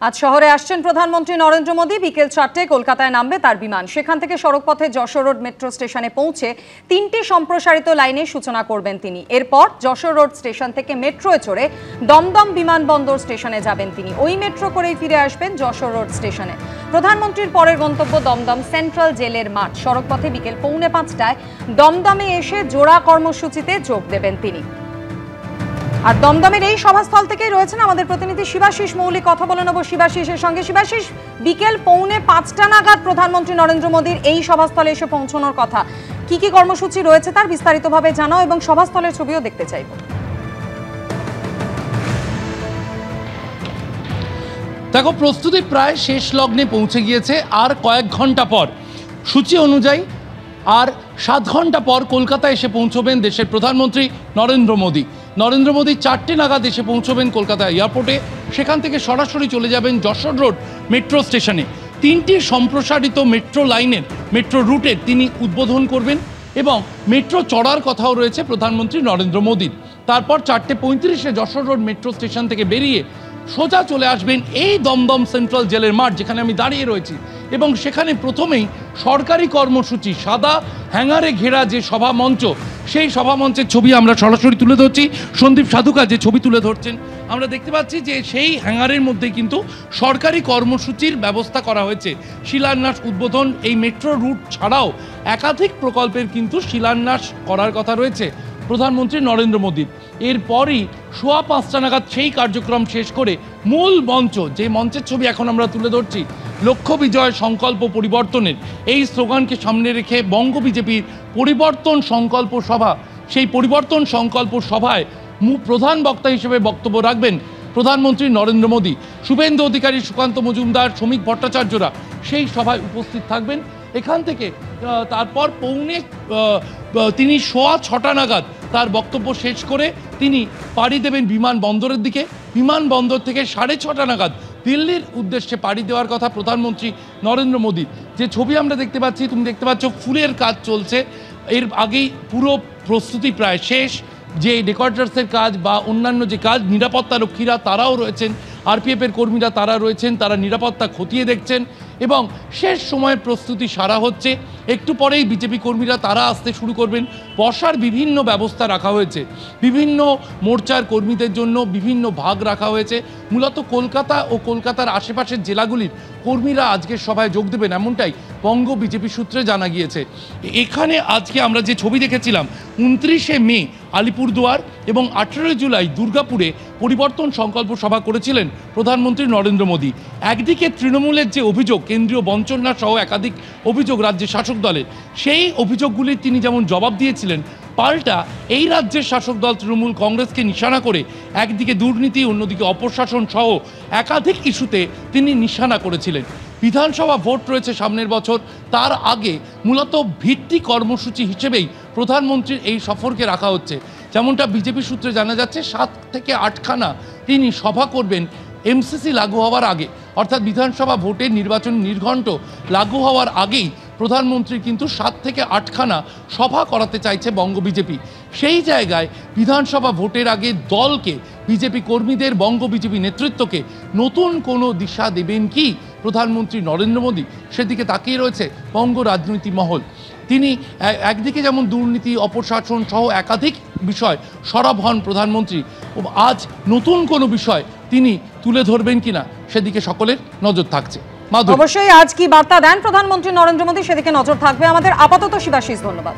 আজ শহরে আসছেন প্রধানমন্ত্রী নরেন্দ্র মোদী। বিকেল 4টায় কলকাতায় নামবে তার বিমান। সেখান থেকে সড়কপথে যশোর রোড মেট্রো স্টেশনে পৌঁছে 3টি সম্প্রসারিত লাইনের সূচনা করবেন তিনি। এরপর যশোর রোড স্টেশন থেকে মেট্রোয় চড়ে দমদম বিমানবন্দর স্টেশনে যাবেন তিনি। ওই মেট্রো করেই ফিরে আসবেন যশোর রোড স্টেশনে। প্রধানমন্ত্রীর পরের গন্তব্য দমদম সেন্ট্রাল জেলের মাঠ। সড়কপথে বিকেল 4:45টায় দমদমে এসে জোড়া কর্মসূচিতে যোগ দেবেন তিনি। আর দমদমের এই সভাস্থল থেকেই রয়েছেন আমাদের প্রতিনিধি শিবাশিস মৌলিক। কথা বলে নেব শিবাশিসের সঙ্গে। শিবাশিস, বিকেল 4:45টা নাগাদ প্রধানমন্ত্রী নরেন্দ্র মোদীর এই সভাস্থলে এসে পৌঁছানোর কথা। কি কি কর্মসূচি রয়েছে তার বিস্তারিতভাবে জানাও, এবং সভাস্থলের ছবিও দেখতে চাইব। দেখো, প্রস্তুতি প্রায় শেষ লগ্নে পৌঁছে গিয়েছে। আর কয়েক ঘন্টা পর সূচি অনুযায়ী আর 7 ঘন্টা পর কলকাতায় এসে পৌঁছবেন দেশের প্রধানমন্ত্রী নরেন্দ্র মোদী। 4টে নাগাদ এসে পৌঁছবেন কলকাতা এয়ারপোর্টে। সেখান থেকে সরাসরি চলে যাবেন যশোর রোড মেট্রো স্টেশনে। 3টি সম্প্রসারিত মেট্রো লাইনের মেট্রো রুটের তিনি উদ্বোধন করবেন এবং মেট্রো চড়ার কথাও রয়েছে প্রধানমন্ত্রী নরেন্দ্র মোদীর। তারপর 4:35-এ যশোর রোড মেট্রো স্টেশন থেকে বেরিয়ে সোজা চলে আসবেন এই দমদম সেন্ট্রাল জেলের মাঠ, যেখানে আমি দাঁড়িয়ে রয়েছি। এবং সেখানে প্রথমেই সরকারি কর্মসূচি, সাদা হ্যাঙ্গারে ঘেরা যে সভা মঞ্চ, সেই সভা মঞ্চের ছবি আমরা সরাসরি তুলে ধরছি। সন্দীপ সাধুকা যে ছবি তুলে ধরছেন, আমরা দেখতে পাচ্ছি যে সেই হ্যাঙ্গারের মধ্যে কিন্তু সরকারি কর্মসূচির ব্যবস্থা করা হয়েছে। শিলান্যাস, উদ্বোধন, এই মেট্রো রুট ছাড়াও একাধিক প্রকল্পের কিন্তু শিলান্যাস করার কথা রয়েছে প্রধানমন্ত্রী নরেন্দ্র মোদীর। এরপরই 5:15 নাগাদ সেই কার্যক্রম শেষ করে মূল মঞ্চ, যে মঞ্চের ছবি এখন আমরা তুলে ধরছি, লক্ষ্য বিজয় সংকল্প পরিবর্তনের এই স্লোগানকে সামনে রেখে বঙ্গ বিজেপির পরিবর্তন সংকল্প সভা, সেই পরিবর্তন সংকল্প সভায় প্রধান বক্তা হিসেবে বক্তব্য রাখবেন প্রধানমন্ত্রী নরেন্দ্র মোদী। শুভেন্দু অধিকারী, সুকান্ত মজুমদার, শ্রমিক ভট্টাচার্যরা সেই সভায় উপস্থিত থাকবেন। এখান থেকে তারপর তিনি 6:15 নাগাদ তার বক্তব্য শেষ করে তিনি পাড়ি দেবেন বিমানবন্দরের দিকে। বিমানবন্দর থেকে 6:30 নাগাদ দিল্লির উদ্দেশ্যে পাড়ি দেওয়ার কথা প্রধানমন্ত্রী নরেন্দ্র মোদীর। যে ছবি আমরা দেখতে পাচ্ছি, তুমি দেখতে পাচ্ছ ফুলের কাজ চলছে। এর আগেই পুরো প্রস্তুতি প্রায় শেষ। যে ডেকরেটরসের কাজ বা অন্যান্য যে কাজ, নিরাপত্তা রক্ষীরা তারাও রয়েছেন, আরপিএফের কর্মীরা তারা রয়েছেন, তারা নিরাপত্তা খতিয়ে দেখছেন এবং শেষ সময়ের প্রস্তুতি সারা হচ্ছে। একটু পরেই বিজেপি কর্মীরা তারা আসতে শুরু করবেন। বসার বিভিন্ন ব্যবস্থা রাখা হয়েছে, বিভিন্ন মোর্চার কর্মীদের জন্য বিভিন্ন ভাগ রাখা হয়েছে। মূলত কলকাতা ও কলকাতার আশেপাশের জেলাগুলির কর্মীরা আজকের সভায় যোগ দেবেন, এমনটাই বঙ্গ বিজেপি সূত্রে জানা গিয়েছে। এখানে আজকে আমরা যে ছবি দেখেছিলাম, 29শে মে আলিপুরদুয়ার এবং 18 জুলাই দুর্গাপুরে পরিবর্তন সংকল্প সভা করেছিলেন প্রধানমন্ত্রী নরেন্দ্র মোদী। একদিকে তৃণমূলের যে অভিযোগ, কেন্দ্রীয় বঞ্চনা সহ একাধিক অভিযোগ রাজ্যের শাসক দলের, সেই অভিযোগগুলির তিনি যেমন জবাব দিয়েছিলেন, পাল্টা এই রাজ্যের শাসক দল তৃণমূল কংগ্রেসকে নিশানা করে একদিকে দুর্নীতি, অন্যদিকে অপশাসন সহ একাধিক ইস্যুতে তিনি নিশানা করেছিলেন। বিধানসভা ভোট রয়েছে সামনের বছর, তার আগে মূলত ভিত্তি কর্মসূচি হিসেবেই প্রধানমন্ত্রীর এই সফরকে রাখা হচ্ছে। যেমনটা বিজেপি সূত্রে জানা যাচ্ছে, 7 থেকে 8খানা তিনি সভা করবেন এমসিসি লাগু হওয়ার আগে, অর্থাৎ বিধানসভা ভোটের নির্বাচন নির্ঘণ্ট লাগু হওয়ার আগেই প্রধানমন্ত্রী কিন্তু 7 থেকে 8খানা সভা করাতে চাইছে বঙ্গ বিজেপি। সেই জায়গায় বিধানসভা ভোটের আগে দলকে, বিজেপি কর্মীদের, বঙ্গ বিজেপি নেতৃত্বকে নতুন কোনো দিশা দেবেন কি প্রধানমন্ত্রী নরেন্দ্র মোদী, সেদিকে তাকিয়ে রয়েছে বঙ্গ রাজনীতি মহল। তিনি একদিকে যেমন দুর্নীতি, অপশাসন সহ একাধিক বিষয় সরব হন প্রধানমন্ত্রী, আজ নতুন কোনো বিষয় তিনি তুলে ধরবেন কিনা সেদিকে সকলের নজর থাকছে। অবশ্যই আজ কি বার্তা দেন প্রধানমন্ত্রী নরেন্দ্র মোদী সেদিকে নজর থাকবে আমাদের। আপাতত শিবাশিস, ধন্যবাদ।